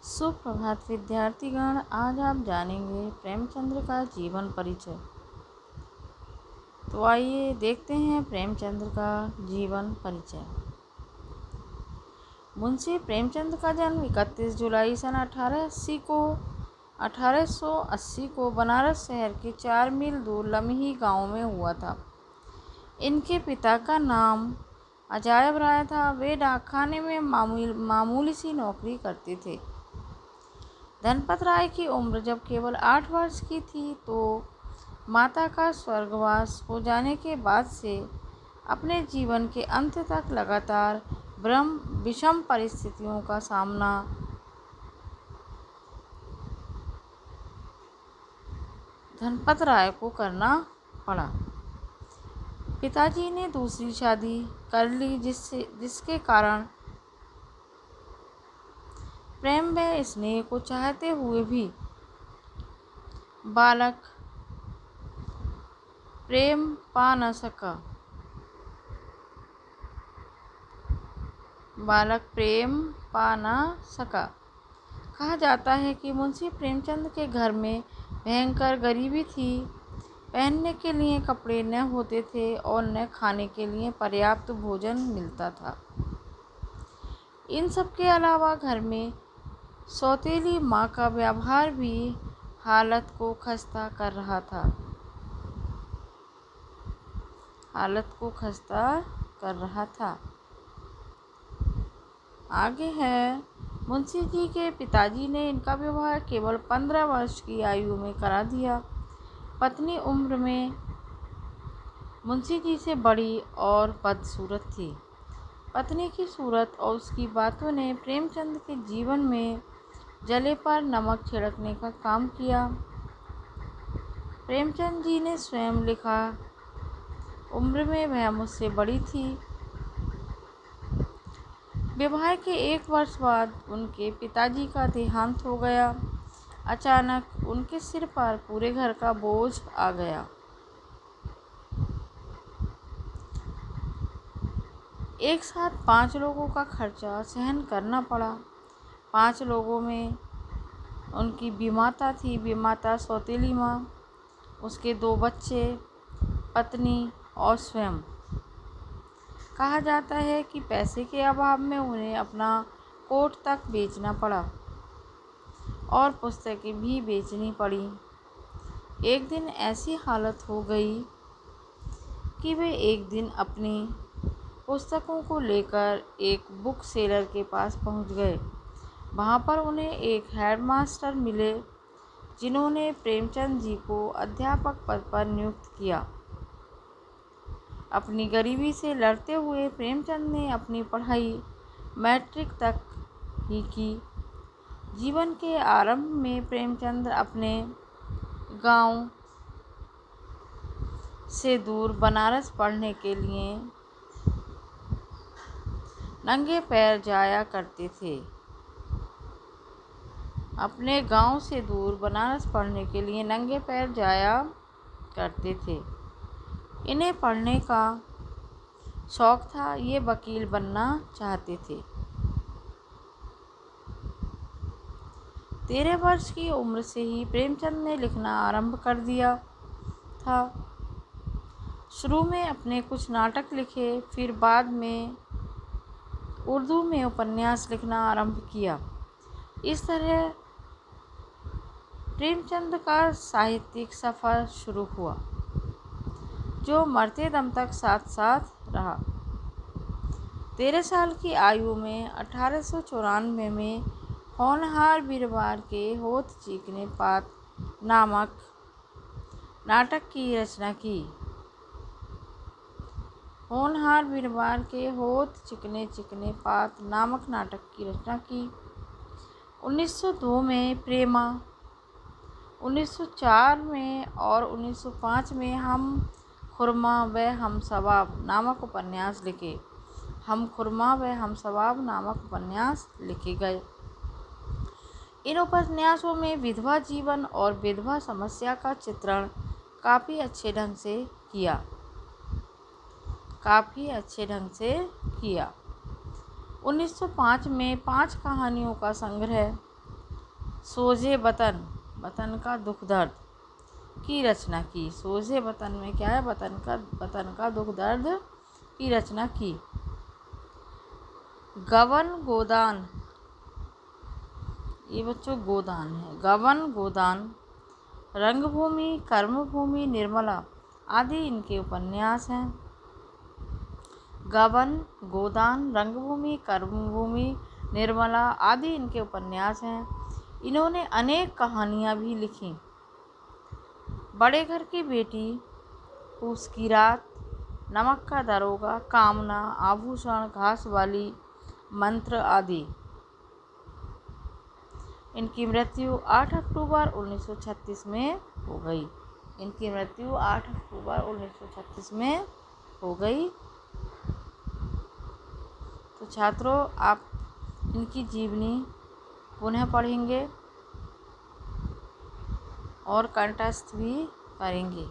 सुप्रभात विद्यार्थीगण, आज आप जानेंगे प्रेमचंद्र का जीवन परिचय। तो आइए देखते हैं प्रेमचंद्र का जीवन परिचय। मुंशी प्रेमचंद का जन्म 31 जुलाई सन 1880 को बनारस शहर के 4 मील दूर लम्ही गांव में हुआ था। इनके पिता का नाम अजायब राय था। वे डाकखाने में मामूली सी नौकरी करते थे। धनपत राय की उम्र जब केवल 8 वर्ष की थी तो माता का स्वर्गवास हो जाने के बाद से अपने जीवन के अंत तक लगातार विषम परिस्थितियों का सामना धनपत राय को करना पड़ा। पिताजी ने दूसरी शादी कर ली, जिसके कारण प्रेम व स्नेह को चाहते हुए भी बालक प्रेम पा न सका। कहा जाता है कि मुंशी प्रेमचंद के घर में भयंकर गरीबी थी। पहनने के लिए कपड़े न होते थे और न खाने के लिए पर्याप्त भोजन मिलता था। इन सब के अलावा घर में सौतेली माँ का व्यवहार भी हालत को खस्ता कर रहा था। आगे है, मुंशी जी के पिताजी ने इनका विवाह केवल 15 वर्ष की आयु में करा दिया। पत्नी उम्र में मुंशी जी से बड़ी और बदसूरत थी। पत्नी की सूरत और उसकी बातों ने प्रेमचंद के जीवन में जले पर नमक छिड़कने का काम किया। प्रेमचंद जी ने स्वयं लिखा, उम्र में वह मुझसे बड़ी थी। विवाह के 1 वर्ष बाद उनके पिताजी का देहांत हो गया। अचानक उनके सिर पर पूरे घर का बोझ आ गया। एक साथ 5 लोगों का खर्चा सहन करना पड़ा। 5 लोगों में उनकी बीमाता थी, बीमाता सौतेली माँ, उसके 2 बच्चे, पत्नी और स्वयं। कहा जाता है कि पैसे के अभाव में उन्हें अपना कोट तक बेचना पड़ा और पुस्तकें भी बेचनी पड़ी। एक दिन ऐसी हालत हो गई कि वे एक दिन अपनी पुस्तकों को लेकर एक बुक सेलर के पास पहुंच गए। वहां पर उन्हें एक हेडमास्टर मिले, जिन्होंने प्रेमचंद जी को अध्यापक पद पर नियुक्त किया। अपनी गरीबी से लड़ते हुए प्रेमचंद ने अपनी पढ़ाई मैट्रिक तक ही की। जीवन के आरंभ में प्रेमचंद अपने गांव से दूर बनारस पढ़ने के लिए नंगे पैर जाया करते थे। अपने गांव से दूर बनारस पढ़ने के लिए नंगे पैर जाया करते थे। इन्हें पढ़ने का शौक था। ये वकील बनना चाहते थे। 13 वर्ष की उम्र से ही प्रेमचंद ने लिखना आरंभ कर दिया था। शुरू में अपने कुछ नाटक लिखे, फिर बाद में उर्दू में उपन्यास लिखना आरंभ किया। इस तरह प्रेमचंद का साहित्यिक सफ़र शुरू हुआ, जो मरते दम तक साथ साथ रहा। 13 साल की आयु में 1894 में होनहार वीरवार के होठ चिकने पात नामक नाटक की रचना की। होनहार वीरवार के होठ चिकने पात नामक नाटक की रचना की। 1902 में प्रेमा, 1904 में और 1905 में हम खुरमा व हम सवाब नामक उपन्यास लिखे। हम खुरमा व हम सवाब नामक उपन्यास लिखे गए। इन उपन्यासों में विधवा जीवन और विधवा समस्या का चित्रण काफ़ी अच्छे ढंग से किया। 1905 में 5 कहानियों का संग्रह सोझे वतन, वतन का दुख दर्द की रचना की। सोझे वतन में क्या है, वतन का दुख दर्द की रचना की। गबन गोदान, ये बच्चों गोदान है। गबन गोदान, रंगभूमि, कर्मभूमि, निर्मला आदि इनके उपन्यास हैं। गबन, गोदान, रंगभूमि, कर्मभूमि, निर्मला आदि इनके उपन्यास हैं। इन्होंने अनेक कहानियाँ भी लिखी। बड़े घर की बेटी, फूस की रात, नमक का दरोगा, कामना, आभूषण, घास वाली, मंत्र आदि। इनकी मृत्यु 8 अक्टूबर 1936 में हो गई। इनकी मृत्यु 8 अक्टूबर 1936 में हो गई। तो छात्रों, आप इनकी जीवनी पुनः पढ़ेंगे और कंठस्थ भी करेंगे।